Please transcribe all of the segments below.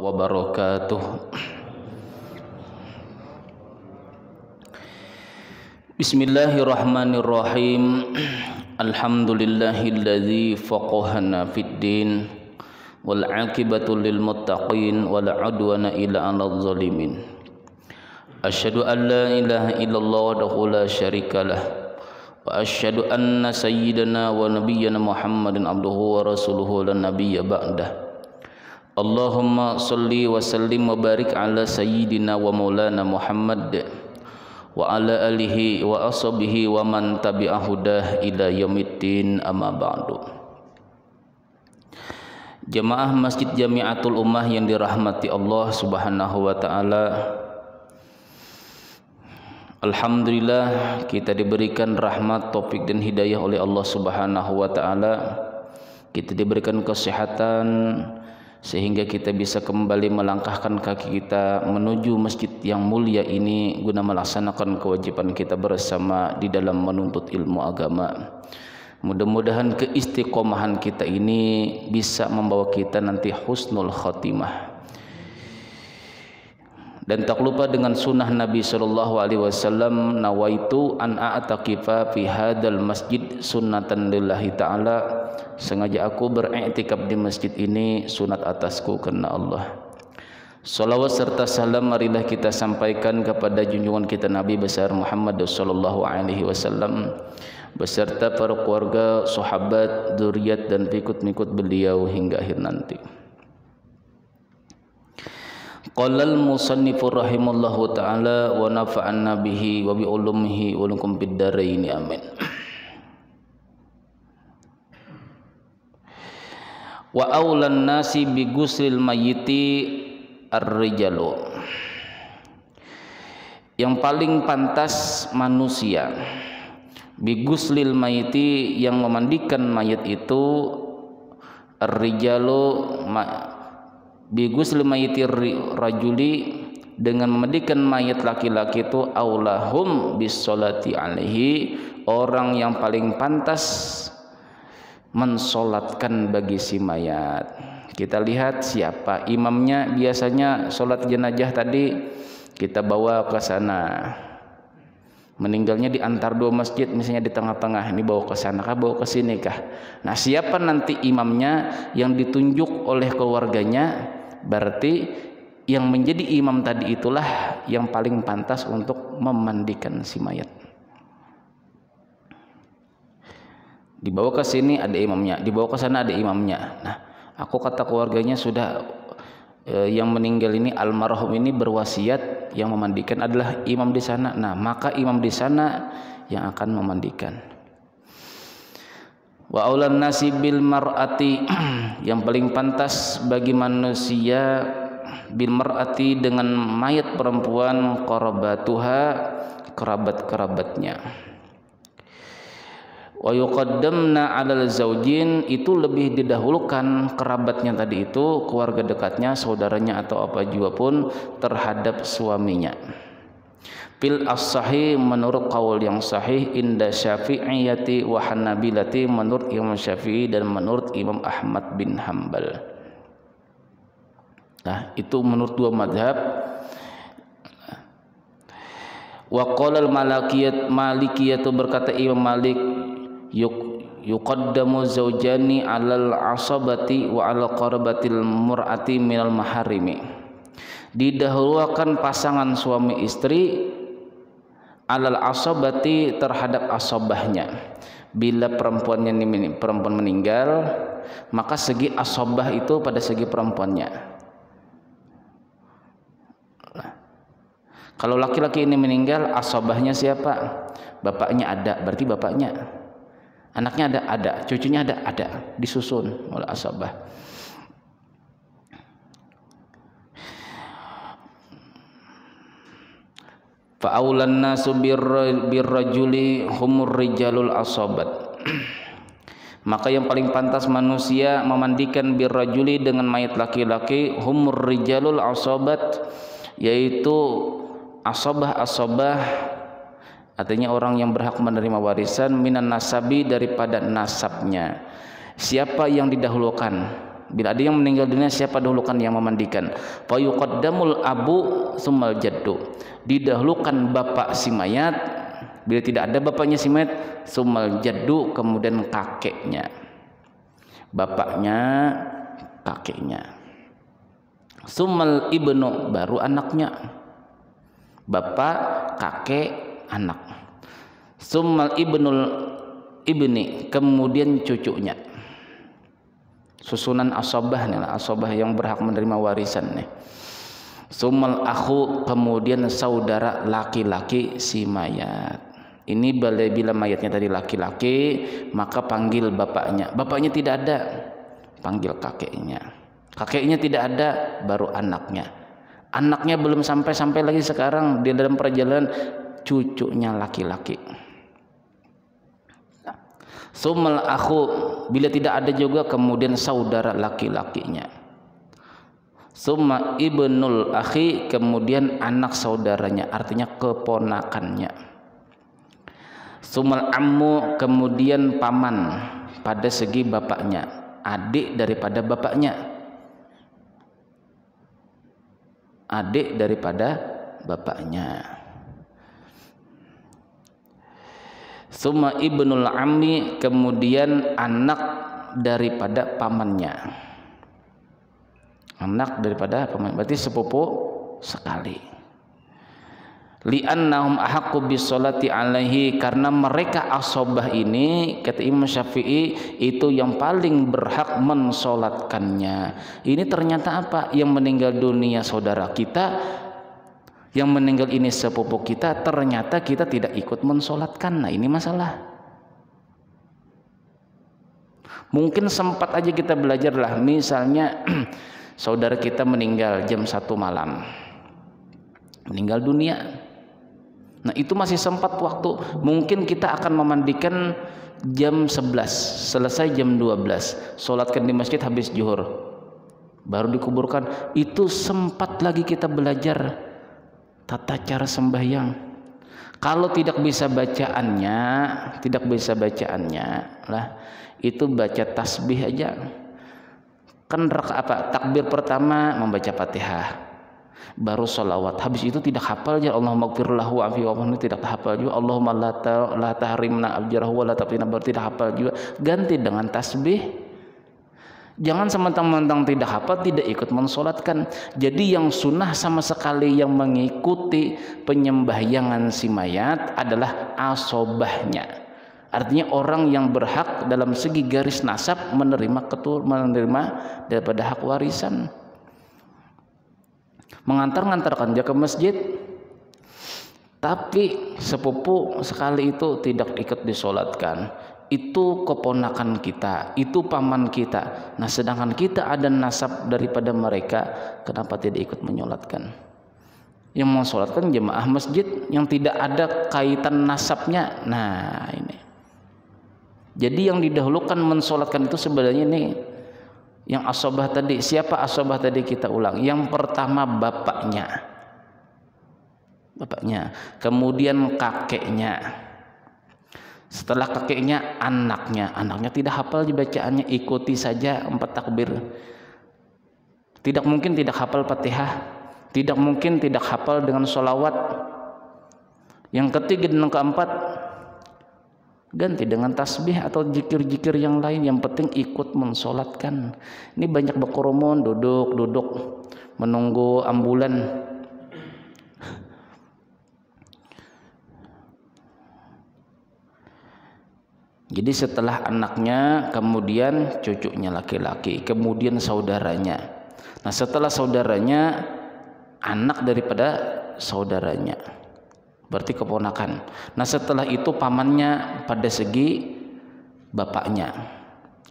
wabarakatuh. Bismillahirrahmanirrahim. Alhamdulillahilladzi faqahana fid din wal 'aqibatu lil muttaqin wala 'udwana illa 'alal zalimin. Asyhadu an la ilaha illallah wahdahu la syarikalah wa asyhadu anna sayyidana wa nabiyyana Muhammadan abduhu wa rasuluhu la nabiyya ba'dah. Allahumma salli wa sallim wa barik ala sayyidina wa maulana Muhammad wa ala alihi wa ashabihi wa man tabi'ahudah ila yaumiddin, amma ba'du. Jamaah Masjid Jamiatul Ummah yang dirahmati Allah Subhanahu wa taala, alhamdulillah kita diberikan rahmat, taufik dan hidayah oleh Allah Subhanahu wa taala. Kita diberikan kesehatan sehingga kita bisa kembali melangkahkan kaki kita menuju masjid yang mulia ini guna melaksanakan kewajiban kita bersama di dalam menuntut ilmu agama. Mudah-mudahan keistiqomahan kita ini bisa membawa kita nanti husnul khatimah. Dan tak lupa dengan sunnah Nabi SAW, nawaitu an a'taqifa fi hadal masjid sunnatan lillahi ta'ala. Sengaja aku beriktikaf di masjid ini sunat atasku karena Allah. Salawat serta salam marilah kita sampaikan kepada junjungan kita Nabi besar Muhammad SAW beserta para keluarga, sahabat, dzurriyyat dan pengikut-pengikut beliau hingga akhir nanti. Qala al-musannifu rahimallahu ta'ala wa nafa'anna bihi wa bi ulumihi wa lakum bid darain, amin. Wa aulan nasi bi guslil mayyiti ar-rijalu. Yang paling pantas manusia bi guslil mayyiti, yang memandikan mayat itu, ar-rijalu bi guslil mayyiti rajuli, dengan memandikan mayat laki-laki itu, aulahum bis sholati alaihi, orang yang paling pantas mensolatkan bagi si mayat. Kita lihat siapa imamnya. Biasanya solat jenazah tadi kita bawa ke sana, meninggalnya di antar dua masjid, misalnya di tengah-tengah, ini bawa ke sana kah, bawa ke sini kah. Nah, siapa nanti imamnya yang ditunjuk oleh keluarganya, berarti yang menjadi imam tadi itulah yang paling pantas untuk memandikan si mayat. Dibawa ke sini ada imamnya, dibawa ke sana ada imamnya. Nah, aku kata keluarganya sudah yang meninggal ini, almarhum ini berwasiat yang memandikan adalah imam di sana. Nah, maka imam di sana yang akan memandikan. Wa aulan nasi bil mar'ati, yang paling pantas bagi manusia, bil mar'ati dengan mayat perempuan, qarabatuha, kerabat-kerabatnya. Wa yuqaddamna 'alal zaujin, itu lebih didahulukan kerabatnya tadi itu, keluarga dekatnya, saudaranya atau apa juga pun, terhadap suaminya. Fil as-sahih, menurut qaul yang sahih, inda Syafi'iyati wa Hanabilati, menurut Imam Syafi'i dan menurut Imam Ahmad bin Hanbal. Nah, itu menurut dua mazhab. Wa qala al-Malikiyah, berkata Imam Malik, yuqaddamu zaujani 'alal 'asabati wa 'ala qarabatil mur'ati minal maharimi. Didahulukan pasangan suami istri, 'alal 'asabati, terhadap asabahnya. Bila perempuan meninggal, maka segi asabah itu pada segi perempuannya. Kalau laki-laki ini meninggal, asabahnya siapa? Bapaknya ada, berarti bapaknya. Anaknya ada, cucunya ada, disusun oleh asabah. Fa aulan nasu birrajuli humur rijalul asabat. Maka yang paling pantas manusia memandikan birrajuli dengan mayat laki-laki, humur rijalul asabat, yaitu asabah, artinya orang yang berhak menerima warisan, minan nasabi, daripada nasabnya. Siapa yang didahulukan? Bila ada yang meninggal dunia, siapa dahulukan yang memandikan? Fa yuqaddamul abu tsummal jaddu. Didahulukan bapak si mayat. Bila tidak ada bapaknya si mayat, tsummal jaddu, kemudian kakeknya. Bapaknya, kakeknya. Tsummal ibnu, baru anaknya. Bapak, kakek, anak. Tsummal ibnul ibni, kemudian cucunya. Susunan asobah nih, asobah yang berhak menerima warisan nih. Tsummal akhu, kemudian saudara laki-laki si mayat. Ini bila mayatnya tadi laki-laki, maka panggil bapaknya. Bapaknya tidak ada, panggil kakeknya. Kakeknya tidak ada, baru anaknya. Anaknya belum sampai lagi, sekarang di dalam perjalanan cucunya laki-laki. Tsummal akhu, bila tidak ada juga kemudian saudara laki-lakinya. Tsumma ibnul akhi, kemudian anak saudaranya, artinya keponakannya. Tsummal ammu, kemudian paman pada segi bapaknya, adik daripada bapaknya. Adik daripada bapaknya. Tsumma ibnul ammi, kemudian anak daripada pamannya. Anak daripada paman, berarti sepupu sekali. Li'annahum ahaqqu bis-sholati alaihi, karena mereka asobah ini, kata Imam Syafi'i, itu yang paling berhak mensolatkannya. Ini ternyata apa? Yang meninggal dunia saudara kita, yang meninggal ini sepupu kita, ternyata kita tidak ikut mensolatkan. Nah, ini masalah. Mungkin sempat aja kita belajar lah, misalnya saudara kita meninggal jam 1 malam, meninggal dunia. Nah, itu masih sempat waktu, mungkin kita akan memandikan jam 11, selesai jam 12, solatkan di masjid habis zuhur, baru dikuburkan. Itu sempat lagi kita belajar tata cara sembahyang. Kalau tidak bisa bacaannya lah, itu baca tasbih aja. Kan takbir pertama membaca Fatihah, baru sholawat. Habis itu tidak hafal aja Allahumma ighfir lahu wa'afi wa'fu, tidak hafal juga Allahumma la tahrimna ajrahu wa la tafina, baru tidak hafal juga. Ganti dengan tasbih. Jangan sementang-mentang tidak hafal tidak ikut mensolatkan. Jadi yang sunnah sama sekali yang mengikuti penyembahyangan si mayat adalah asobahnya. Artinya orang yang berhak dalam segi garis nasab menerima daripada hak warisan. Mengantarkan dia ke masjid, tapi sepupu sekali itu tidak ikut disolatkan. Itu keponakan kita, itu paman kita. Nah, sedangkan kita ada nasab daripada mereka, kenapa tidak ikut menyolatkan? Yang mau solatkan jemaah masjid yang tidak ada kaitan nasabnya. Nah, ini. Jadi yang didahulukan mensolatkan itu sebenarnya ini yang asobah tadi. Siapa asobah tadi? Kita ulang. Yang pertama bapaknya, kemudian kakeknya. Setelah kakeknya, anaknya tidak hafal bacaannya, ikuti saja 4 takbir. Tidak mungkin tidak hafal Fatihah, tidak mungkin tidak hafal dengan sholawat. Yang ketiga dan keempat, ganti dengan tasbih atau zikir-zikir yang lain. Yang penting ikut mensolatkan. Ini banyak berkerumun, duduk menunggu ambulan. Jadi setelah anaknya, kemudian cucunya laki-laki, kemudian saudaranya. Nah, setelah saudaranya, anak daripada saudaranya, berarti keponakan. Nah, setelah itu pamannya pada segi bapaknya,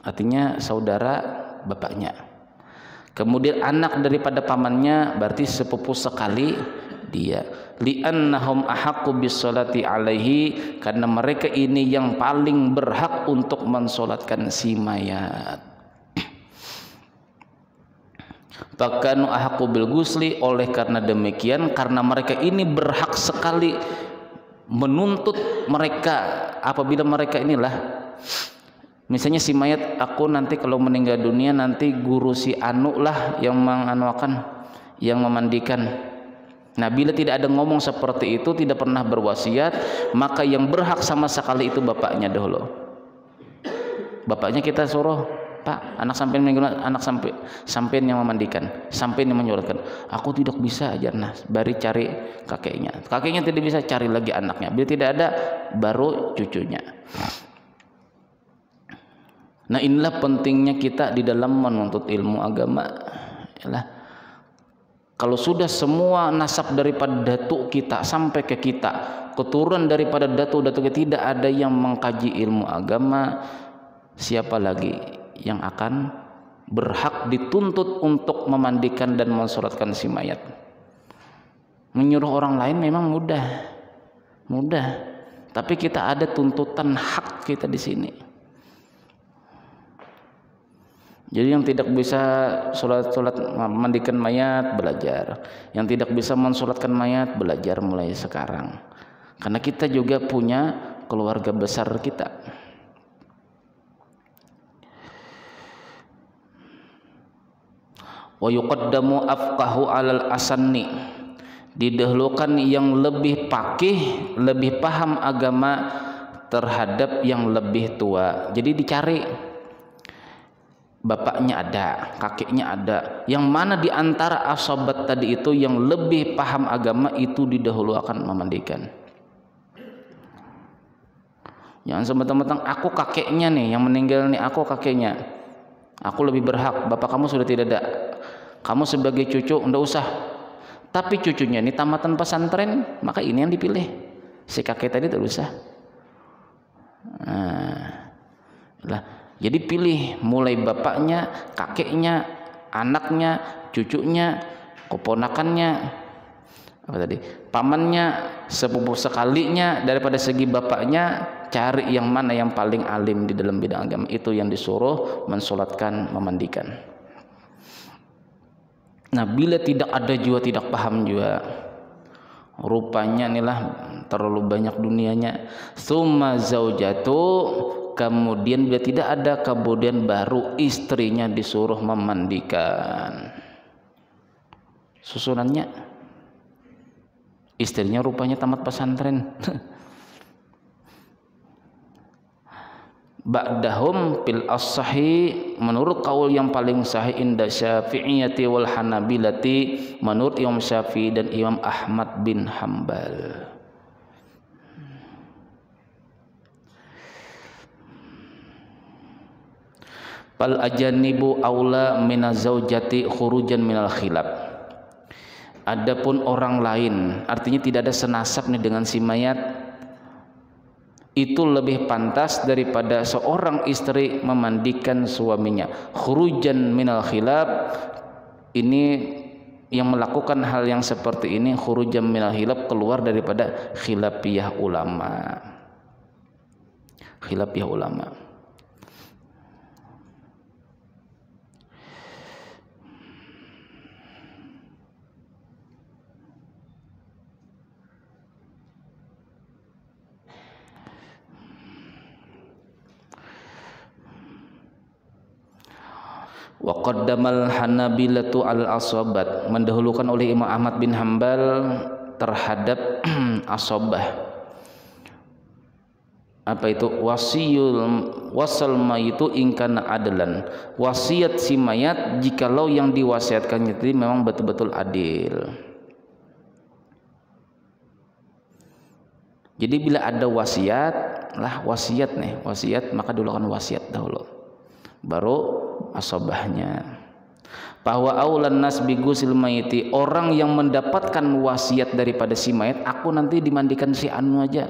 artinya saudara bapaknya. Kemudian anak daripada pamannya, berarti sepupu sekali dia. Li'annahum ahaqqu bis-sholati alaihi, karena mereka ini yang paling berhak untuk mensolatkan si mayat. Fakanu ahaqqu bil ghusli, oleh karena demikian, karena mereka ini berhak sekali menuntut mereka apabila mereka inilah Misalnya si mayat, aku nanti kalau meninggal dunia nanti guru si anu lah yang menganuakan, yang memandikan. Nah, bila tidak ada ngomong seperti itu, tidak pernah berwasiat, maka yang berhak sama sekali itu bapaknya dahulu. Bapaknya kita suruh, Pak, anak sampean meninggal, anak sampean yang memandikan, sampean yang menyuratkan. Aku tidak bisa ajar, nah, bari cari kakeknya. Kakeknya tidak bisa, cari lagi anaknya. Bila tidak ada, baru cucunya. Nah, inilah pentingnya kita di dalam menuntut ilmu agama. Yalah. Kalau sudah semua nasab daripada datuk kita sampai ke kita, keturunan daripada datuk-datuk kita, tidak ada yang mengkaji ilmu agama, siapa lagi yang akan berhak dituntut untuk memandikan dan mensuratkan si mayat? Menyuruh orang lain memang mudah, tapi kita ada tuntutan hak kita di sini. Jadi yang tidak bisa sholat mandikan mayat, belajar. Yang tidak bisa mensuratkan mayat, belajar mulai sekarang. Karena kita juga punya keluarga besar kita. Wa yuqaddamu afqahu 'alal asanni. Didahulukan yang lebih faqih, lebih paham agama terhadap yang lebih tua. Jadi dicari, bapaknya ada, kakeknya ada, yang mana di antara asobat tadi itu yang lebih paham agama itu didahulukan memandikan. Jangan sementang-mentang aku kakeknya nih yang meninggal nih, aku kakeknya, aku lebih berhak, bapak kamu sudah tidak ada, kamu sebagai cucu enggak usah. Tapi cucunya ini tamatan pesantren, maka ini yang dipilih, si kakek tadi tidak usah. Nah, jadi pilih mulai bapaknya, kakeknya, anaknya, cucunya, keponakannya, apa tadi, pamannya, sepupu sekalinya. Daripada segi bapaknya, cari yang mana yang paling alim di dalam bidang agama, itu yang disuruh mensolatkan, memandikan. Nah, bila tidak ada juga, tidak paham juga, rupanya inilah terlalu banyak dunianya. Summa zaujatu, kemudian bila tidak ada, kemudian baru istrinya disuruh memandikan. Susunannya, istrinya rupanya tamat pesantren. Ba'dahum fil as-sahih, menurut kaul yang paling sahih inda Syafi'iyati wal Hanabilati, menurut Imam Syafi'i dan Imam Ahmad bin Hambal. Fal ajanibu aula minaz zaujati khurujan minal khilaf. Adapun orang lain, artinya tidak ada senasab nih dengan si mayat, itu lebih pantas daripada seorang istri memandikan suaminya. Khurujan minal khilaf, ini yang melakukan hal yang seperti ini, khurujan minal khilaf, keluar daripada khilafiyah ulama. Khilafiyah ulama. Wa qaddamal Hanabilatu al-asabat, mendahulukan oleh Imam Ahmad bin Hambal terhadap asabah. Apa itu? Wasal mayitu ingkana adalan, wasiat si mayat jikalau yang diwasiatkannya itu memang betul-betul adil. Jadi bila ada wasiat, lah wasiat nih, wasiat, maka dahulukan wasiat dahulu, baru asabahnya. Bahwa aulan nas bi gusil mayiti, orang yang mendapatkan wasiat daripada si mayat, aku nanti dimandikan si anu aja,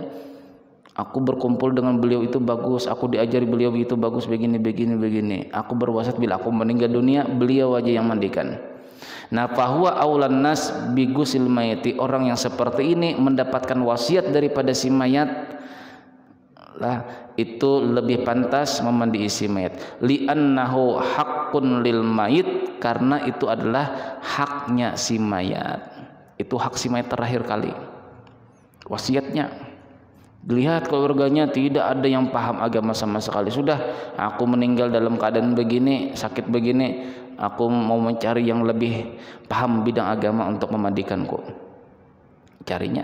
aku berkumpul dengan beliau itu bagus, aku diajari beliau itu bagus, begini, aku berwasiat bila aku meninggal dunia beliau aja yang mandikan. Nah, bahwa aulan nas bi gusil mayiti, orang yang seperti ini mendapatkan wasiat daripada si mayat, lah itu lebih pantas memandi isi mayat. Li'annahu haqqun lil mayit, karena itu adalah haknya si mayat. Itu hak si mayat terakhir kali, wasiatnya. Lihat keluarganya tidak ada yang paham agama sama sekali. Sudah, aku meninggal dalam keadaan begini, sakit begini, aku mau mencari yang lebih paham bidang agama untuk memandikanku. Carinya.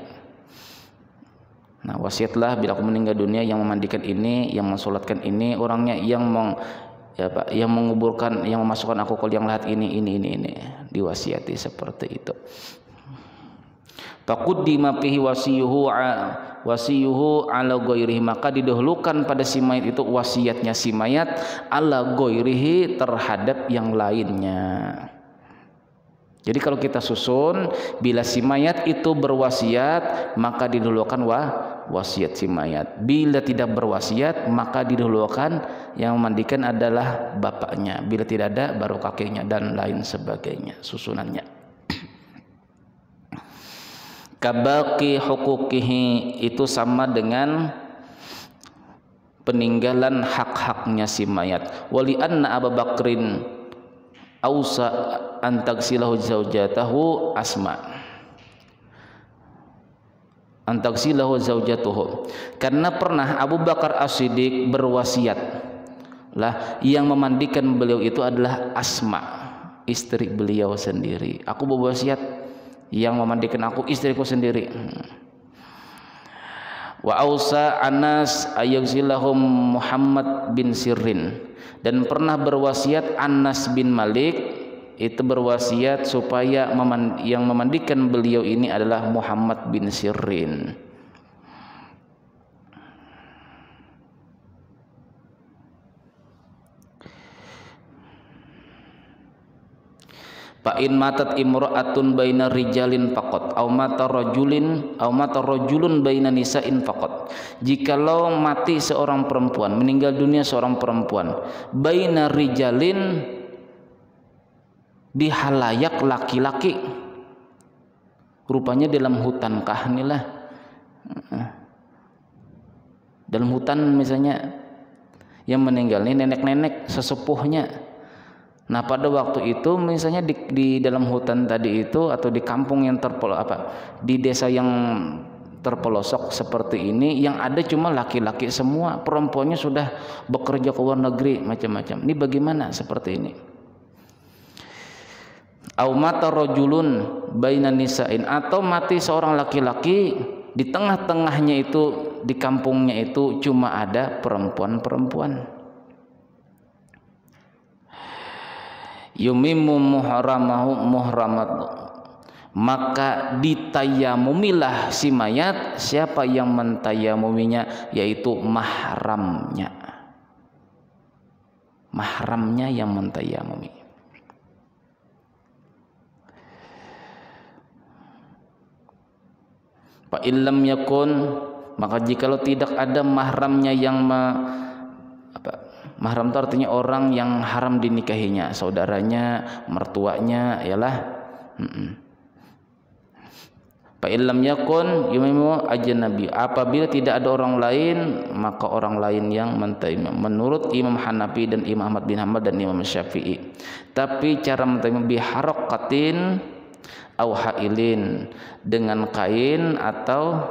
Nah, wasiatlah bila aku meninggal dunia yang memandikan ini, yang mensolatkan ini, orangnya yang yang menguburkan, yang memasukkan aku ke liang lahat ini. Diwasiati seperti itu. Faqaddima fihi wasiyuhu ala ghairihi, maka didahulukan pada si mayit itu wasiatnya si mayat ala ghairihi, terhadap yang lainnya. Jadi kalau kita susun, bila si mayat itu berwasiat maka didahulukan wasiat si mayat. Bila tidak berwasiat maka didahulukan yang memandikan adalah bapaknya. Bila tidak ada baru kakeknya dan lain sebagainya susunannya. Kabaki hukukihi, itu sama dengan peninggalan hak-haknya si mayat. Wali anna Abu Bakrin ausa antaksilahu zaujatahu Asma, antaksilahu zaujatuhu, karena pernah Abu Bakar As-Siddiq berwasiat lah yang memandikan beliau itu adalah Asma, istri beliau sendiri. Aku berwasiat yang memandikan aku istriku sendiri. Wa ausa Anas ayyuzilahum Muhammad bin Sirrin, dan pernah berwasiat Anas bin Malik itu berwasiat supaya yang memandikan beliau ini adalah Muhammad bin Sirrin. Fa in matat imra'atun baina rijalin faqat aw mata rajulun baina nisa'in faqat. Jikalau mati seorang perempuan, meninggal dunia seorang perempuan, baina rijalin, di halayak laki-laki, rupanya dalam hutan kah inilah, dalam hutan misalnya yang meninggal ini nenek-nenek sesepuhnya. Nah pada waktu itu misalnya di dalam hutan tadi itu, atau di kampung yang di desa yang terpelosok seperti ini, yang ada cuma laki-laki semua, perempuannya sudah bekerja ke luar negeri macam-macam. Ini bagaimana seperti ini? Au mata rajulun baina nisa'in, atau mati seorang laki-laki, di tengah-tengahnya itu, di kampungnya itu cuma ada perempuan-perempuan. Yumimu muhramat, maka ditayamumilah si mayat. Siapa yang mentayamuminya? Yaitu mahramnya. Mahramnya yang mentayamumi. Fa illam yakun, maka jikalau tidak ada mahramnya yang mahram itu artinya orang yang haram dinikahinya, saudaranya, mertuanya, ialah fa illam yakun yumimu ajnabi, apabila tidak ada orang lain maka orang lain yang mentayammum, menurut Imam Hanafi dan Imam Ahmad bin Hanbal dan Imam Syafi'i. Tapi cara mentayammum biharaqatin au hailin, dengan kain atau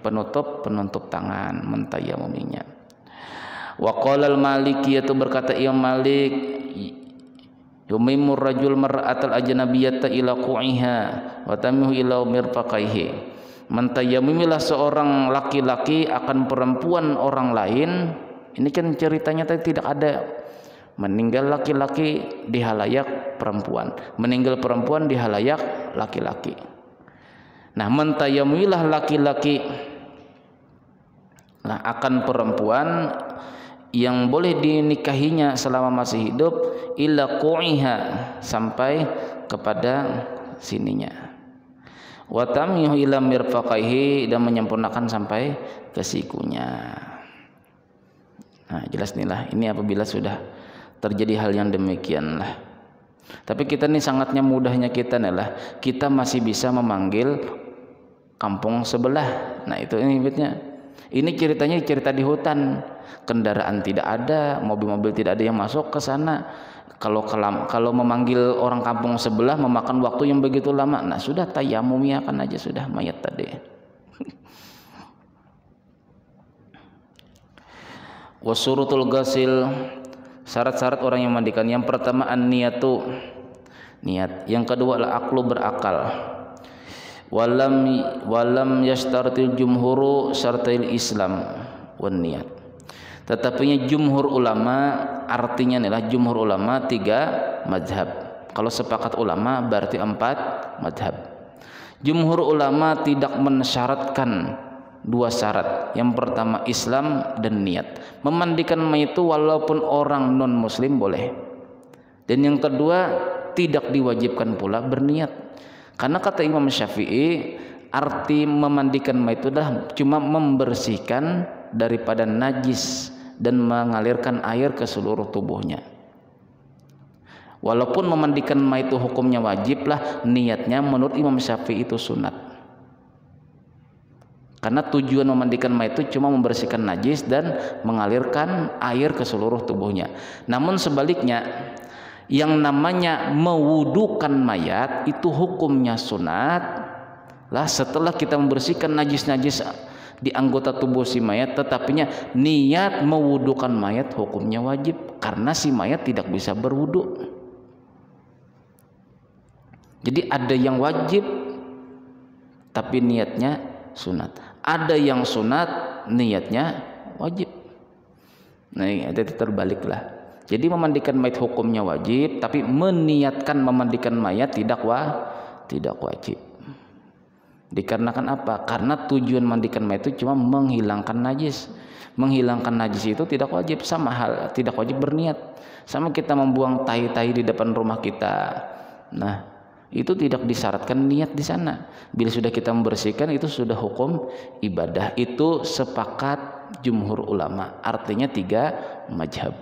penutup tangan mentayammuminya. Wa qala al-Maliki, itu berkata Imam Malik, yumimur rajul mar'atal ajnabiyyata ila qu'iha wa tamihu ila mirfaqaihi, mentayammumilah seorang laki-laki akan perempuan orang lain. Ini kan ceritanya tadi tidak ada meninggal laki-laki di halayak perempuan, meninggal perempuan di halayak laki-laki. Nah, mentayammumilah laki-laki akan perempuan yang boleh dinikahinya selama masih hidup, ila qu'iha, sampai kepada sininya, wa tamihu ila mirfaqaihi, dan menyempurnakan sampai ke sikunya. Nah jelas inilah, ini apabila sudah terjadi hal yang demikian lah. Tapi kita ini sangatnya mudahnya kita adalah kita masih bisa memanggil kampung sebelah. Nah itu ini bedanya. Ini ceritanya cerita di hutan, kendaraan tidak ada, mobil-mobil tidak ada yang masuk ke sana. Kalau memanggil orang kampung sebelah memakan waktu yang begitu lama, nah sudah tayamumiakan aja sudah mayat tadi. Wasurutul ghasil, syarat-syarat orang yang memandikan. Yang pertama an-niyatu, niat. Yang kedua adalah aqlu, berakal. Walam yashtaratil jumhuru syartail Islam wan niyat. Tetapi jumhur ulama, artinya adalah jumhur ulama 3 mazhab. Kalau sepakat ulama berarti 4 mazhab. Jumhur ulama tidak mensyaratkan 2 syarat. Yang pertama Islam dan niat. Memandikan mayit itu walaupun orang non muslim boleh. Dan yang kedua tidak diwajibkan pula berniat. Karena kata Imam Syafi'i, arti memandikan mayit itu adalah cuma membersihkan daripada najis dan mengalirkan air ke seluruh tubuhnya. Walaupun memandikan mayit itu hukumnya wajib lah, niatnya menurut Imam Syafi'i itu sunat. Karena tujuan memandikan mayit itu cuma membersihkan najis dan mengalirkan air ke seluruh tubuhnya. Namun sebaliknya, yang namanya mewudukan mayat itu hukumnya sunat lah setelah kita membersihkan najis-najis di anggota tubuh si mayat, tetapinya niat mewudukan mayat hukumnya wajib karena si mayat tidak bisa berwudu. Jadi ada yang wajib tapi niatnya sunat, ada yang sunat niatnya wajib. Nah, itu terbalik lah. Jadi memandikan mayat hukumnya wajib, tapi meniatkan memandikan mayat tidak wajib. Dikarenakan apa? Karena tujuan mandikan mayat itu cuma menghilangkan najis. Menghilangkan najis itu tidak wajib, sama hal tidak wajib berniat. Sama kita membuang tai-tai di depan rumah kita. Nah, itu tidak disyaratkan niat di sana. Bila sudah kita membersihkan itu sudah hukum ibadah. Itu sepakat jumhur ulama. Artinya 3 mazhab.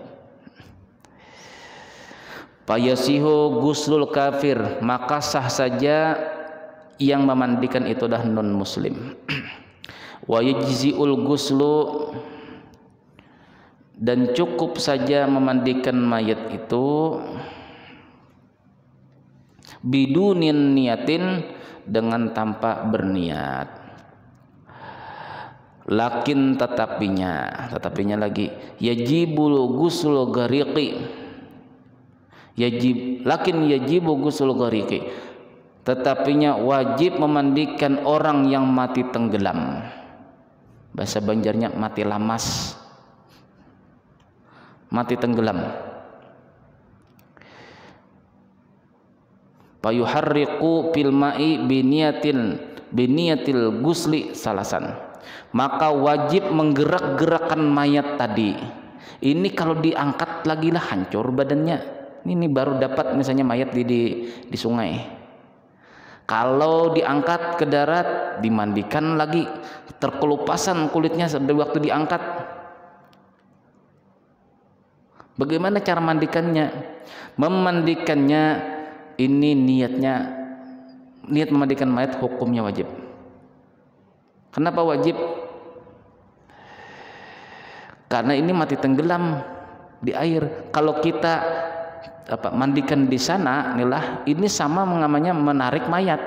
Fayasihu guslul kafir, maka sah saja yang memandikan itu adalah non muslim. Wa yajziul guslu, dan cukup saja memandikan mayat itu bidunin niatin, dengan tanpa berniat. Lakin tetapinya lagi yajibul gusul gariqi, yajibu gusul ghariki, tetapinya wajib memandikan orang yang mati tenggelam. Bahasa Banjarnya mati lamas, mati tenggelam. Payuharriqu fil ma'i biniyatil gusli salasan, maka wajib menggerak-gerakkan mayat tadi. Ini kalau diangkat lagi lah hancur badannya. Ini baru dapat misalnya mayat di sungai. Kalau diangkat ke darat, dimandikan lagi, terkelupasan kulitnya dari waktu diangkat. Bagaimana cara mandikannya? Memandikannya ini niat memandikan mayat hukumnya wajib. Kenapa wajib? Karena ini mati tenggelam di air. Kalau kita mandikan di sana, ini sama namanya menarik mayat.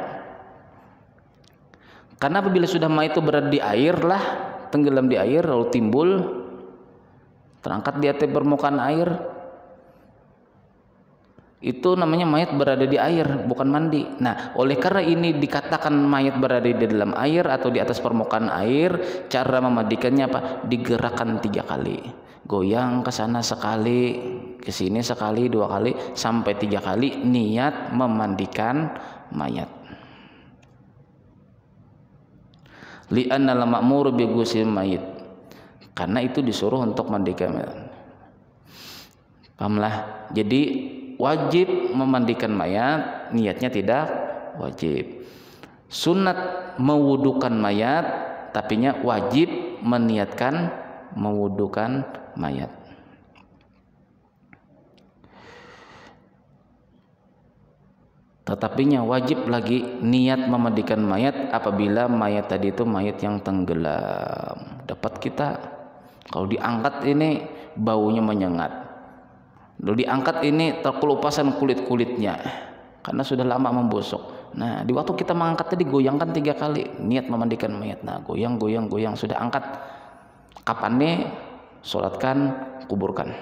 Karena apabila sudah mayat itu berada di air lah, tenggelam di air lalu timbul, terangkat di atas permukaan air, itu namanya mayat berada di air, bukan mandi. Nah, oleh karena ini dikatakan mayat berada di dalam air atau di atas permukaan air, cara memandikannya apa? Digerakkan 3 kali. Goyang ke sana sekali, ke sini sekali, 2 kali, sampai 3 kali niat memandikan mayat. Li'annal ma'mur bi ghusl mayit, karena itu disuruh untuk mandikan mayat. Pahamlah? Jadi wajib memandikan mayat, niatnya tidak wajib. Sunat mewudukan mayat, tapinya wajib meniatkan mewudukan mayat. Tetapinya wajib lagi niat memandikan mayat apabila mayat tadi itu mayat yang tenggelam. Dapat kita, kalau diangkat ini baunya menyengat. Lalu diangkat ini terkelupasan kulit-kulitnya karena sudah lama membusuk. Nah, di waktu kita mengangkat tadi goyangkan 3 kali niat memandikan mayat. Nah, goyang sudah angkat. Kapan nih? Salatkan, kuburkan.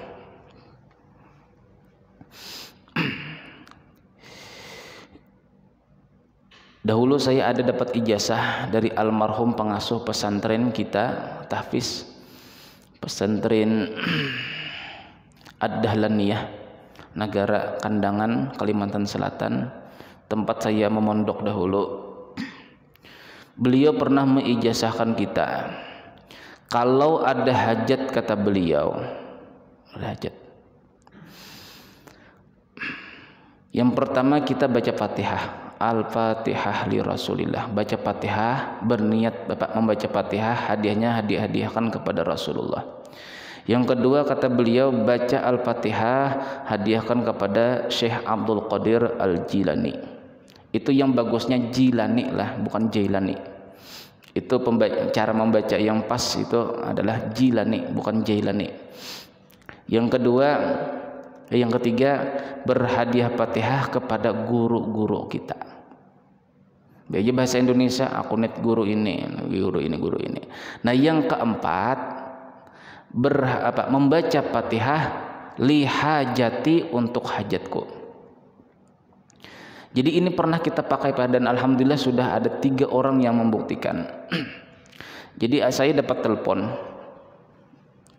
Dahulu saya ada dapat ijazah dari almarhum pengasuh pesantren kita, tahfiz pesantren Ad-Dahlaniyah, Negara Kandangan, Kalimantan Selatan, tempat saya memondok dahulu. Beliau pernah meijazahkan kita, kalau ada hajat, kata beliau, ada hajat, yang pertama kita baca Fatihah, Al-Fatihah li Rasulillah, baca Fatihah, berniat Bapak membaca Fatihah, hadiahkan kepada Rasulullah. Yang kedua, kata beliau, baca Al-Fatihah, hadiahkan kepada Syekh Abdul Qadir Al-Jilani. Itu yang bagusnya Jilani lah, bukan Jailani. Itu cara membaca yang pas itu adalah Jilani, bukan Jailani. Yang ketiga, berhadiah Fatihah kepada guru-guru kita. Belajar bahasa Indonesia, aku net guru ini. Nah, yang keempat, membaca Fatihah li hajati, untuk hajatku. Jadi ini pernah kita pakai dan alhamdulillah sudah ada 3 orang yang membuktikan. Jadi saya dapat telepon,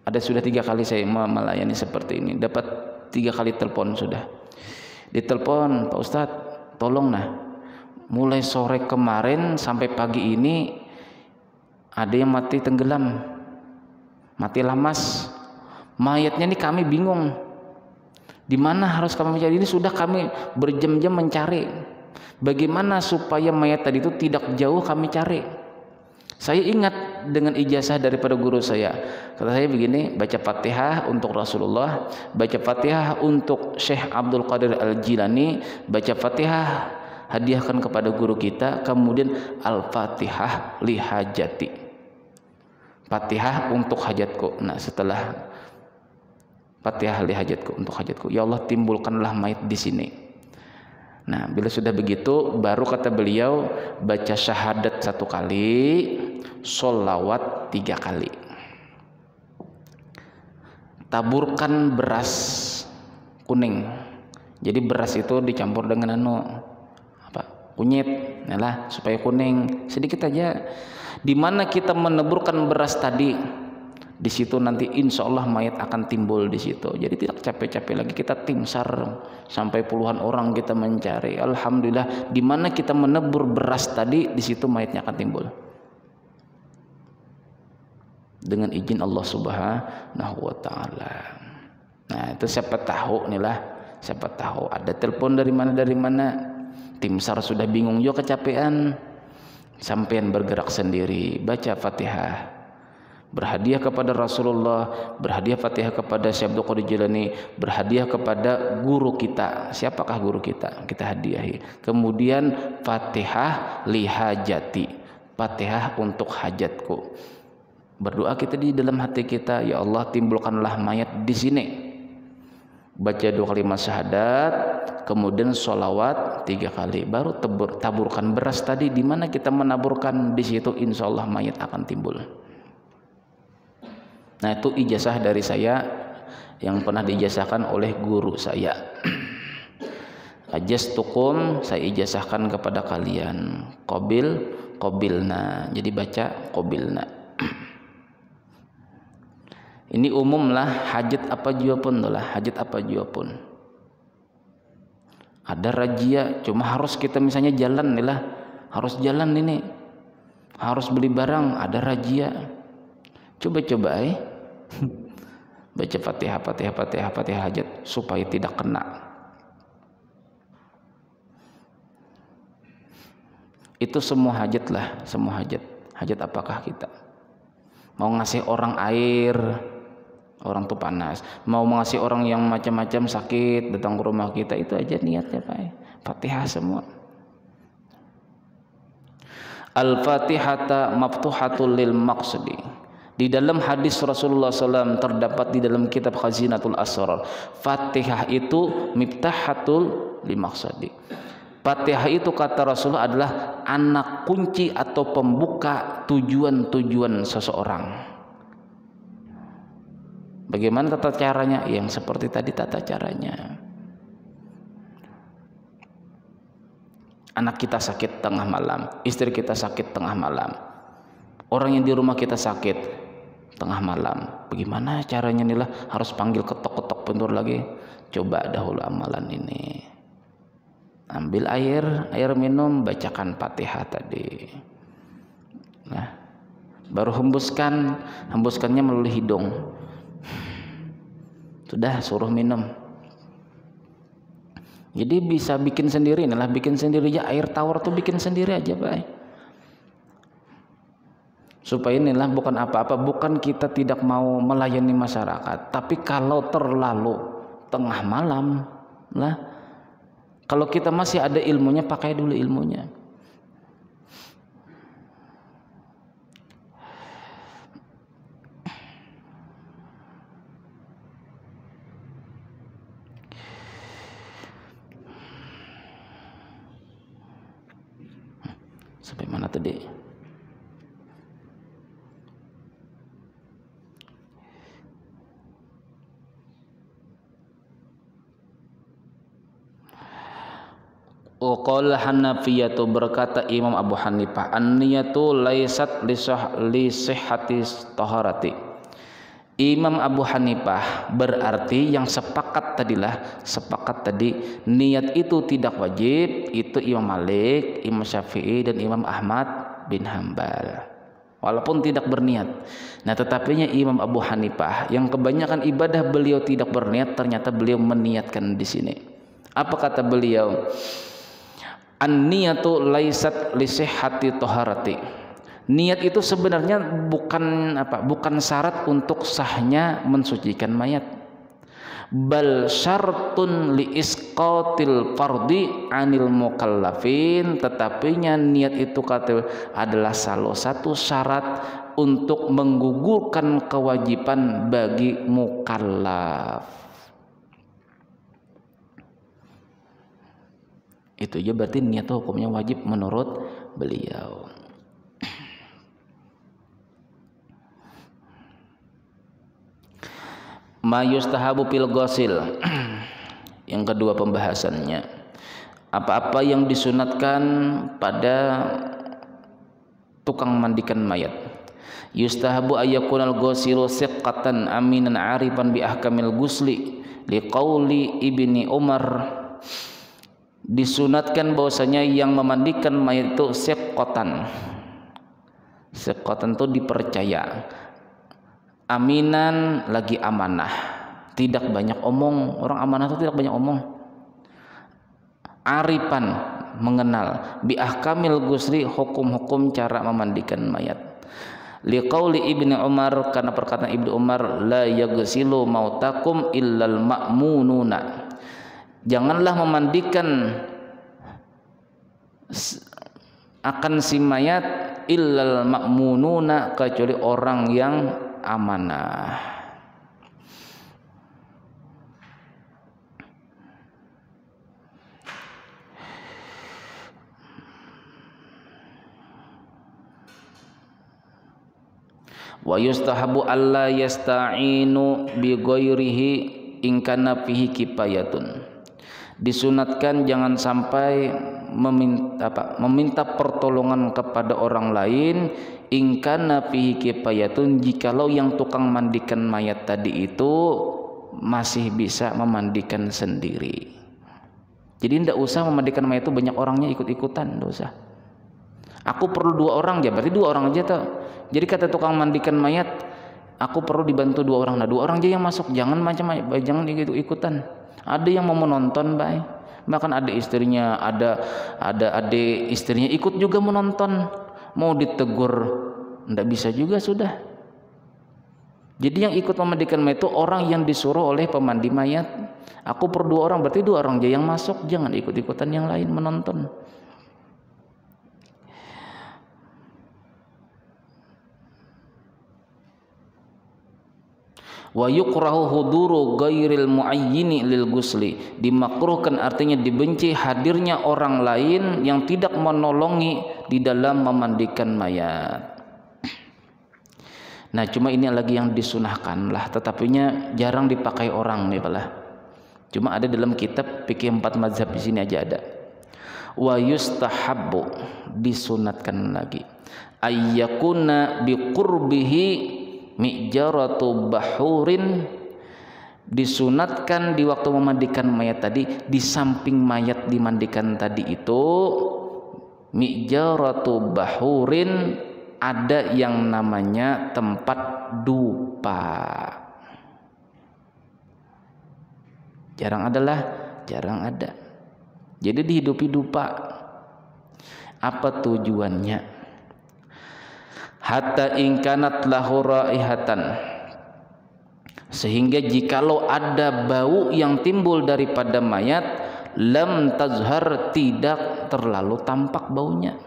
sudah 3 kali saya melayani seperti ini, dapat 3 kali telepon sudah. Ditelepon, Pak Ustadz, tolong mulai sore kemarin sampai pagi ini ada yang mati tenggelam, mati lamas, mayatnya ini kami bingung, di mana harus kami mencari. Ini sudah kami berjam-jam mencari, bagaimana supaya mayat tadi itu tidak jauh kami cari. Saya ingat dengan ijazah daripada guru saya, kata saya begini, baca Fatihah untuk Rasulullah, baca Fatihah untuk Syekh Abdul Qadir Al-Jilani, baca Fatihah hadiahkan kepada guru kita, kemudian Al-Fatihah li hajati, Fatihah untuk hajatku. Nah, setelah Fatihah li hajatku, untuk hajatku, ya Allah timbulkanlah mayat di sini. Nah, bila sudah begitu, baru kata beliau baca syahadat 1 kali, sholawat 3 kali. Taburkan beras kuning. Jadi beras itu dicampur dengan kunyit, lah supaya kuning sedikit aja. Di mana kita meneburkan beras tadi, di situ nanti insya Allah mayat akan timbul di situ. Jadi tidak capek-capek lagi kita tim SAR sampai puluhan orang kita mencari. Alhamdulillah, di mana kita menebur beras tadi, di situ mayatnya akan timbul dengan izin Allah Subhanahu wa taala. Nah, itu siapa tahu ada telepon dari mana. Tim SAR sudah bingung juga, kecapean, sampean bergerak sendiri, baca Fatihah, berhadiah kepada Rasulullah, berhadiah Fatihah kepada Syekh Abdul Qadir Jilani, berhadiah kepada guru kita. Siapakah guru kita? Kita hadiahi. Kemudian Fatihah li hajati, Fatihah untuk hajatku. Berdoa kita di dalam hati kita, ya Allah timbulkanlah mayat di sini. Baca 2 kalimat syahadat, kemudian sholawat 3 kali, baru taburkan beras tadi. Di mana kita menaburkan, di situ insya Allah mayat akan timbul. Nah, itu ijazah dari saya yang pernah diijazahkan oleh guru saya. Ajastukum, saya ijazahkan kepada kalian. Qabilna, jadi baca qabilna. Ini umum lah, hajat apa jua pun. Ada razia, cuma harus kita misalnya jalan harus jalan ini, harus beli barang, ada razia. Coba baca Fatihah hajat supaya tidak kena. Itu semua hajat lah, semua hajat. Hajat apakah kita? Mau ngasih orang air, orang tuh panas, mau ngasih orang yang macam-macam sakit datang ke rumah kita, itu aja niatnya Pak. Fatihah semua. Al-Fatihata maftuhatul lil maqsadi. Di dalam hadis Rasulullah SAW terdapat di dalam kitab Khazinatul Asrar, Fatihah itu miftahatul lil maqsadi. Fatihah itu kata Rasulullah adalah anak kunci atau pembuka tujuan-tujuan seseorang. Bagaimana tata caranya? Yang seperti tadi tata caranya. Anak kita sakit tengah malam, istri kita sakit tengah malam, orang yang di rumah kita sakit tengah malam. Bagaimana caranya nih lah? Harus panggil ketok-ketok pintu lagi. Coba dahulu amalan ini. Ambil air minum, bacakan Fatihah tadi. Nah, baru hembuskannya melalui hidung. Sudah suruh minum. Jadi bisa bikin sendiri, bikin sendiri aja air tawar tuh bikin sendiri aja, Pak. Supaya inilah bukan apa-apa, bukan kita tidak mau melayani masyarakat, tapi kalau terlalu tengah malam lah, kalau kita masih ada ilmunya, pakai dulu ilmunya. Sampai mana tadi? Qala Hanafiyatu, berkata Imam Abu Hanifah, an-niyatu laisat li sihhati taharati. Imam Abu Hanifah berarti yang sepakat tadi niat itu tidak wajib, itu Imam Malik, Imam Syafi'i dan Imam Ahmad bin Hambal. Walaupun tidak berniat. Nah, tetapinya Imam Abu Hanifah yang kebanyakan ibadah beliau tidak berniat, ternyata beliau meniatkan di sini. Apa kata beliau? An-niyatu laisat li sihhati taharati. Niat itu sebenarnya bukan syarat untuk sahnya mensucikan mayat. Bal syartun li isqatil fardi anil mukallafin, tetapinya niat itu adalah salah satu syarat untuk menggugurkan kewajiban bagi mukallaf. Itu aja berarti niat itu hukumnya wajib menurut beliau. Ma yustahabu fil ghasil. Yang kedua pembahasannya, apa-apa yang disunatkan pada tukang mandikan mayat. Yustahabu ayyakunal ghasilu siqatan aminan arifan bi ahkamil ghusli liqauli Ibni Umar. Disunatkan bahwasanya yang memandikan mayat itu siqatan. Siqatan itu dipercaya, aminan lagi amanah, tidak banyak omong. Orang amanah itu tidak banyak omong. Arifan, mengenal, bi ahkamil ghusli, hukum-hukum cara memandikan mayat. Liqauli Ibni Umar, karena perkataan Ibnu Umar, la yaghsilu mautakum illal ma'mununa. Janganlah memandikan akan si mayat illal ma'mununa, kecuali orang yang amanah. Wa yustahabu alla yasta'inu bi ghairihi in kana fihi kifayatun. Disunatkan jangan sampai meminta pertolongan kepada orang lain in kana fihi kifayatun, jikalau yang tukang mandikan mayat tadi itu masih bisa memandikan sendiri. Jadi tidak usah memandikan mayat itu banyak orangnya ikut-ikutan, tidak usah. Aku perlu 2 orang, ya berarti 2 orang aja tuh. Jadi kata tukang mandikan mayat, aku perlu dibantu 2 orang. Nah 2 orang aja yang masuk, jangan jangan ikut-ikutan. Ada yang mau menonton, baik. Bahkan ada istrinya, ada adik istrinya ikut juga menonton. Mau ditegur, tidak bisa juga sudah. Jadi yang ikut memandikan mayat itu orang yang disuruh oleh pemandi mayat. Aku perlu 2 orang, berarti 2 orang aja yang masuk, jangan ikut-ikutan yang lain menonton. Wa yukrahu huduru ghairil muayyini lil ghusli. Dimakruhkan artinya dibenci hadirnya orang lain yang tidak menolongi di dalam memandikan mayat. Nah, cuma ini lagi yang disunahkan lah, tetapinya jarang dipakai orang nih lah. Cuma ada dalam kitab fikih 4 mazhab di sini aja ada. Wa yustahabbu, disunatkan lagi. Ayyakuna biqurbihi mi'jaratu bahurin, disunatkan di waktu memandikan mayat tadi, di samping mayat dimandikan tadi itu mi'jaratu bahurin, ada yang namanya tempat dupa. Jarang ada. Jadi dihidupi dupa. Apa tujuannya? Hatta ingkanat lahu raihatan, sehingga jikalau ada bau yang timbul daripada mayat, lam tazhar, tidak terlalu tampak baunya.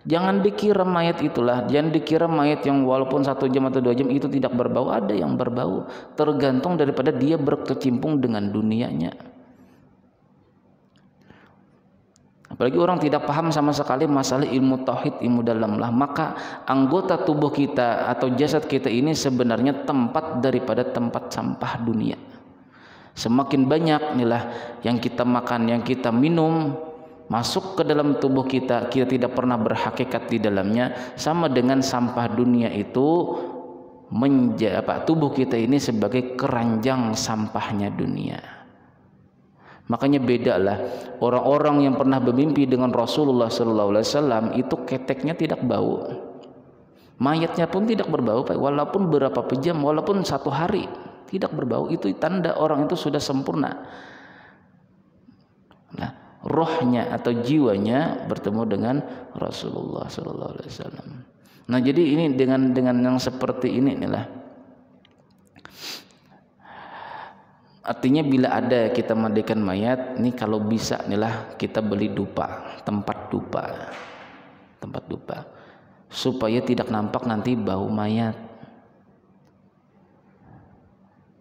Jangan dikira mayat itulah, jangan dikira mayat yang walaupun 1 jam atau 2 jam itu tidak berbau. Ada yang berbau, tergantung daripada dia berkecimpung dengan dunianya. Apalagi orang tidak paham sama sekali masalah ilmu tauhid, ilmu dalam lah, maka anggota tubuh kita atau jasad kita ini sebenarnya tempat daripada tempat sampah dunia. Semakin banyak inilah yang kita makan, yang kita minum masuk ke dalam tubuh kita, kita tidak pernah berhakikat di dalamnya, sama dengan sampah dunia itu tubuh kita ini sebagai keranjang sampahnya dunia. Makanya bedalah orang-orang yang pernah bermimpi dengan Rasulullah SAW itu keteknya tidak bau, mayatnya pun tidak berbau, walaupun berapa jam, walaupun 1 hari tidak berbau, itu tanda orang itu sudah sempurna. Nah, rohnya atau jiwanya bertemu dengan Rasulullah SAW. Nah, jadi ini dengan yang seperti ini inilah. Artinya bila ada kita mandikan mayat, ini kalau bisa inilah kita beli dupa, tempat dupa, supaya tidak nampak nanti bau mayat.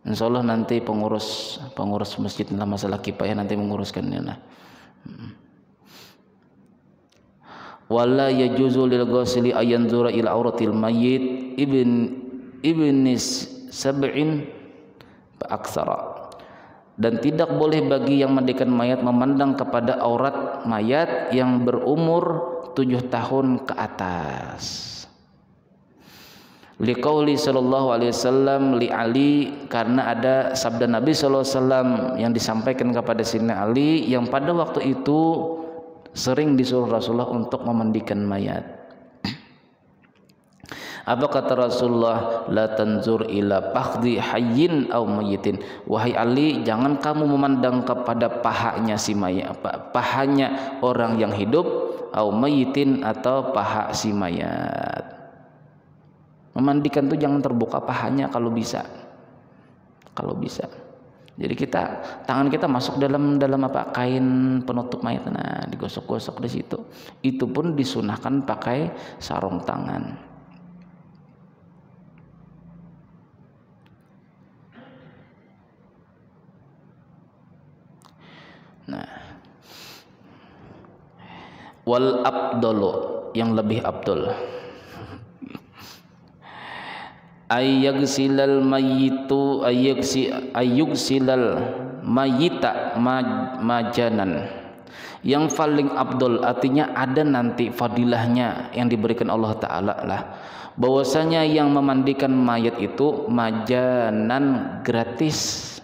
Insya Allah nanti pengurus masjid dalam masalah kipayah nanti menguruskannya lah. Wala yajuzu lil ghasili ayanzura ila auratil mayyit ibnis sab'in aksara. Dan tidak boleh bagi yang mandikan mayat memandang kepada aurat mayat yang berumur 7 tahun ke atas. Liqauli sallallahu alaihi wasallam li Ali, karena ada sabda Nabi sallallahu alaihi wasallam yang disampaikan kepada Sayyidina Ali yang pada waktu itu sering disuruh Rasulullah untuk memandikan mayat. Apa kata Rasulullah? La tanzur ila fakhdi hayyin aw mayyitin. Wahai Ali, jangan kamu memandang kepada pahanya si mayat, pahanya orang yang hidup, aw mayyitin, atau paha si mayat. Memandikan itu jangan terbuka pahanya kalau bisa. Jadi tangan kita masuk dalam kain penutup mayat, nah digosok-gosok di situ. Itu pun disunahkan pakai sarung tangan. Nah, wal abdalu, yang lebih abdul, ayyagsilal mayyitu ayyugsilal mayyita majanan. Yang paling abdul artinya ada nanti fadilahnya yang diberikan Allah Ta'ala lah, bahwasanya yang memandikan mayat itu majanan, gratis.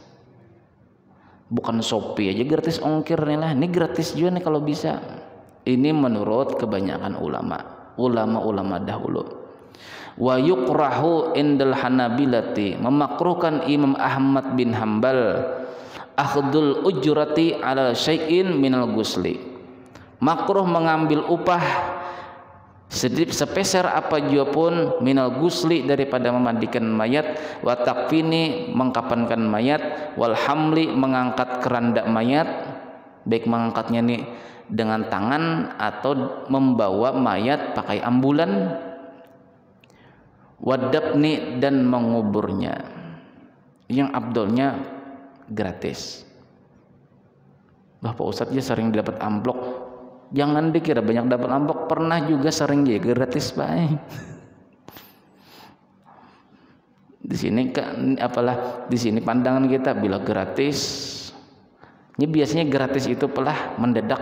Bukan Shopee aja gratis ongkir nih lah, ini gratis juga nih kalau bisa. Ini menurut kebanyakan ulama dahulu. Wa yukrahu indal hanabilati, memakruhkan Imam Ahmad bin Hambal, akhdul ujrati ala syai'in minal gusli, makruh mengambil upah sedikit sepeser apa jua pun minal gusli, daripada memandikan mayat, wa takfini, mengkapankan mayat, wal hamli, mengangkat keranda mayat, baik mengangkatnya nih dengan tangan atau membawa mayat pakai ambulan, wadabni, dan menguburnya. Yang abdulnya gratis. Bapak Ustadz sering dapat amplop. Jangan dikira banyak dapat amplop, pernah juga sering gratis, Pak. Di sini kan apalah di sini pandangan kita bila gratis. Ini biasanya gratis itu pelah mendadak.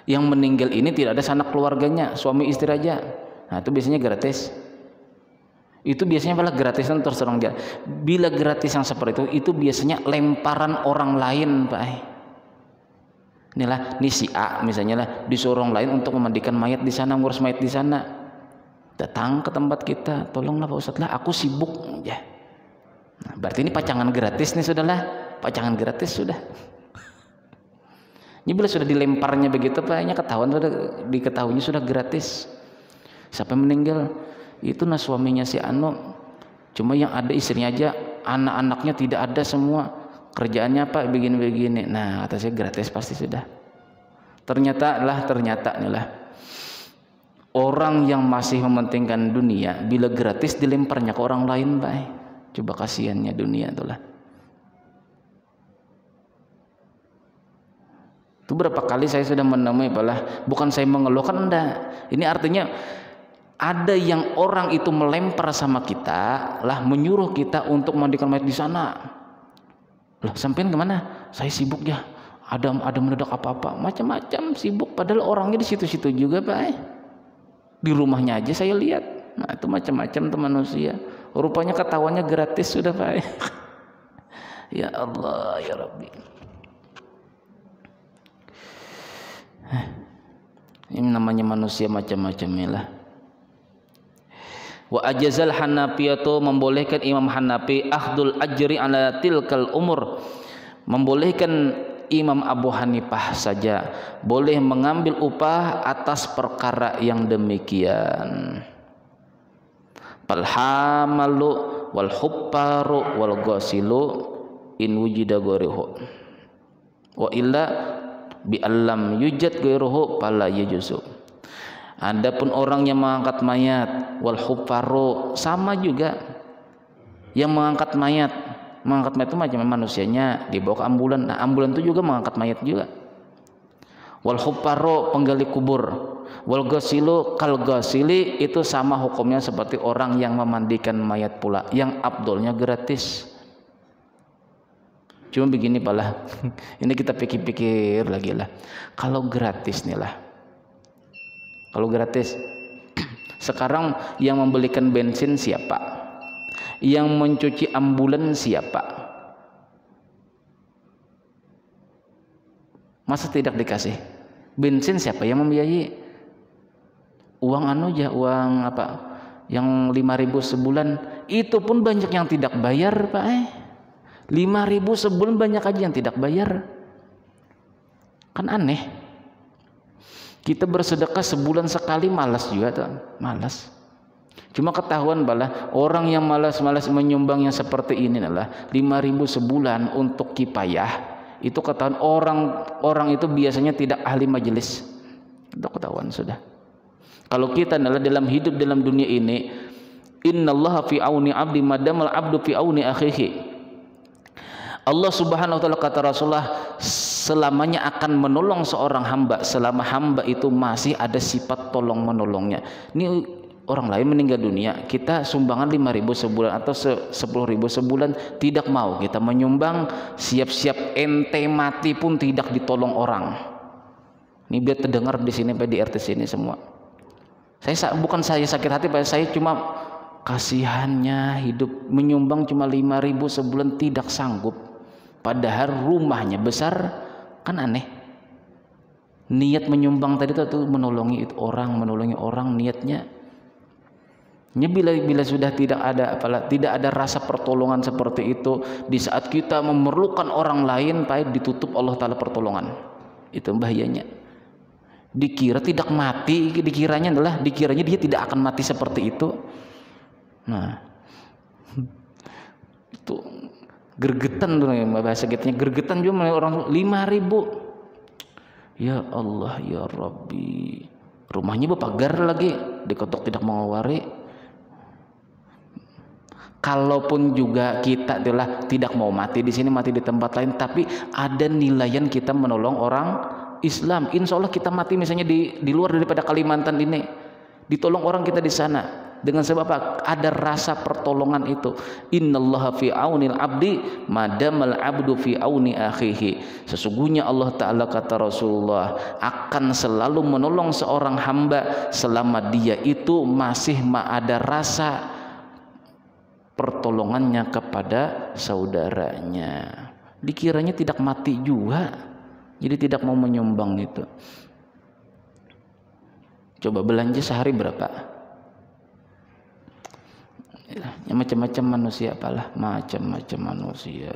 Yang meninggal ini tidak ada sanak keluarganya, suami istri aja. Nah, itu biasanya gratis. Itu biasanya malah gratisan terserang dia. Bila gratis yang seperti itu biasanya lemparan orang lain, Pak. Inilah, ini si A misalnya lah disuruh orang lain untuk memandikan mayat di sana, ngurus mayat di sana. Datang ke tempat kita, tolonglah Pak Ustadz lah, aku sibuk ya. Nah, berarti ini pacangan gratis nih, sudahlah, pacangan gratis sudah. Ini bila sudah dilemparnya begitu, Pak, ketahuan sudah diketahuinya sudah gratis. Siapa yang meninggal? Itu nah suaminya si Anu. Cuma yang ada istrinya aja, anak-anaknya tidak ada semua. Kerjaannya Pak begini-begini. Nah, atasnya gratis pasti sudah. Ternyata nih lah. Orang yang masih mementingkan dunia, bila gratis dilemparnya ke orang lain, Pak. Coba kasihannya dunia itulah. Itu berapa kali saya sudah menemui, Pak, bukan saya mengeluhkan, enggak. Ini artinya ada yang orang itu melempar sama kita lah, menyuruh kita untuk mandikan mayat di sana. Lah, sampean kemana? Saya sibuk ya. Ada mendadak apa-apa, macam-macam sibuk. Padahal orangnya di situ-situ juga, Pak. Di rumahnya aja saya lihat. Nah, itu macam-macam tuh manusia. Rupanya ketahuannya gratis sudah, Pak. Ya Allah, ya Rabbi. Ini namanya manusia macam-macam lah. Wa ajazal Hanafiyatu, membolehkan Imam Hanafi akhdul ajri ala tilkal umur, membolehkan Imam Abu Hanifah saja boleh mengambil upah atas perkara yang demikian. Fal hamalu wal hupparu wal ghasilu in wujida ghairuhu wa illa bi allam yujad ghairuhu fala yajuzu. Adapun orang yang mengangkat mayat wal hupparu, sama juga yang mengangkat mayat itu macam manusianya dibawa ke ambulan. Nah, ambulan itu juga mengangkat mayat juga. Wal hupparu, penggali kubur. Wal ghasilu kal ghasili, itu sama hukumnya seperti orang yang memandikan mayat pula, yang abdolnya gratis. Cuma begini pala, ini kita pikir-pikir lagi lah. Kalau gratis nih lah, kalau gratis, sekarang yang membelikan bensin siapa? Yang mencuci ambulan siapa? Masa tidak dikasih? Bensin siapa yang membiayai? Uang aja, uang apa? Yang 5.000 sebulan, itu pun banyak yang tidak bayar, Pak. 5.000 sebulan banyak aja yang tidak bayar. Kan aneh. Kita bersedekah sebulan sekali malas juga tuh, malas. Cuma ketahuan balah orang yang malas-malas menyumbang yang seperti ini adalah 5.000 sebulan untuk kifayah. Itu ketahuan orang itu biasanya tidak ahli majelis. Itu ketahuan sudah. Kalau kita adalah dalam hidup dalam dunia ini, innallaha fi auni abdi madamal abdu fi auni akhihi. Allah Subhanahu wa taala, kata Rasulullah, selamanya akan menolong seorang hamba selama hamba itu masih ada sifat tolong menolongnya. Ini orang lain meninggal dunia, kita sumbangan 5.000 sebulan atau 10.000 sebulan, tidak mau kita menyumbang, siap-siap ente mati pun tidak ditolong orang. Ini biar terdengar di sini, di RT sini semua. Bukan saya sakit hati, saya cuma kasihannya hidup menyumbang cuma 5.000 sebulan tidak sanggup. Padahal rumahnya besar, kan aneh. Niat menyumbang tadi itu menolongi orang niatnya. Ini bila sudah tidak ada rasa pertolongan seperti itu, di saat kita memerlukan orang lain, Pak, ditutup Allah Taala pertolongan. Itu bahayanya. Dikira tidak mati, dikiranya dia tidak akan mati seperti itu. Nah, itu gergetan tuh bahasa kitanya, gergetan juga orang 5.000. Ya Allah ya Rabbi, rumahnya berpagar lagi, dikotok tidak mengawari. Kalaupun juga kita adalah tidak mau mati di sini, mati di tempat lain, tapi ada nilaian kita menolong orang Islam. Insya Allah kita mati misalnya di luar daripada Kalimantan ini, ditolong orang kita di sana. Dengan sebab apa? Ada rasa pertolongan itu. Innallaha fi aunil abdi madamal abdu fi auni akhihi. Sesungguhnya Allah Ta'ala, kata Rasulullah, akan selalu menolong seorang hamba selama dia itu masih ada rasa pertolongannya kepada saudaranya. Dikiranya tidak mati juga, jadi tidak mau menyumbang itu. Coba belanja sehari berapa? Ya, macam-macam manusia, apalah macam-macam manusia.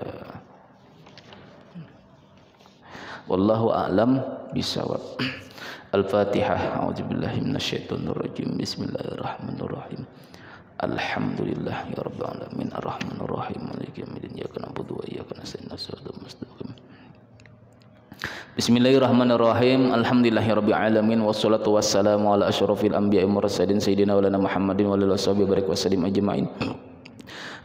Wallahu a'lam bisawab. Al-Fatihah. A'udzubillahi minasyaitonirrajim. Bismillahirrahmanirrahim. Alhamdulillah ya rabbil alamin arrahmanir rahim maliki yaumiddin iyyaka na'budu wa iyyaka nasta'in ihdinas siratal mustaqim. Bismillahirrahmanirrahim. Alhamdulillahirabbil alamin wassalatu wassalamu ala asyrafil anbiya'i mursalin sayyidina wa lana Muhammadin wa alihi washabihi barik wasallim ajmain.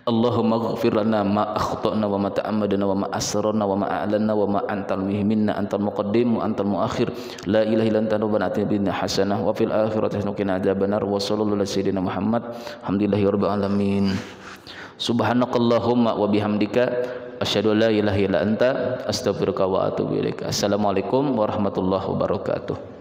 Allahumma ighfir lana ma akhtana wa ma ta'ammadna wa ma asrarna wa ma a'lanna wa ma antal minna antal muqaddim wa antal muakhir la ilaha illa anta rabbana atina hasanah wa fil akhirati hasanah wa qina adzabannar wa sallallahu ala sayyidina Muhammad alhamdulillahirabbil alamin. Subhanakallahumma wa bihamdika asyhadu an la ilaha illa anta astaghfiruka wa atubu ilaik. Assalamualaikum warahmatullahi wabarakatuh.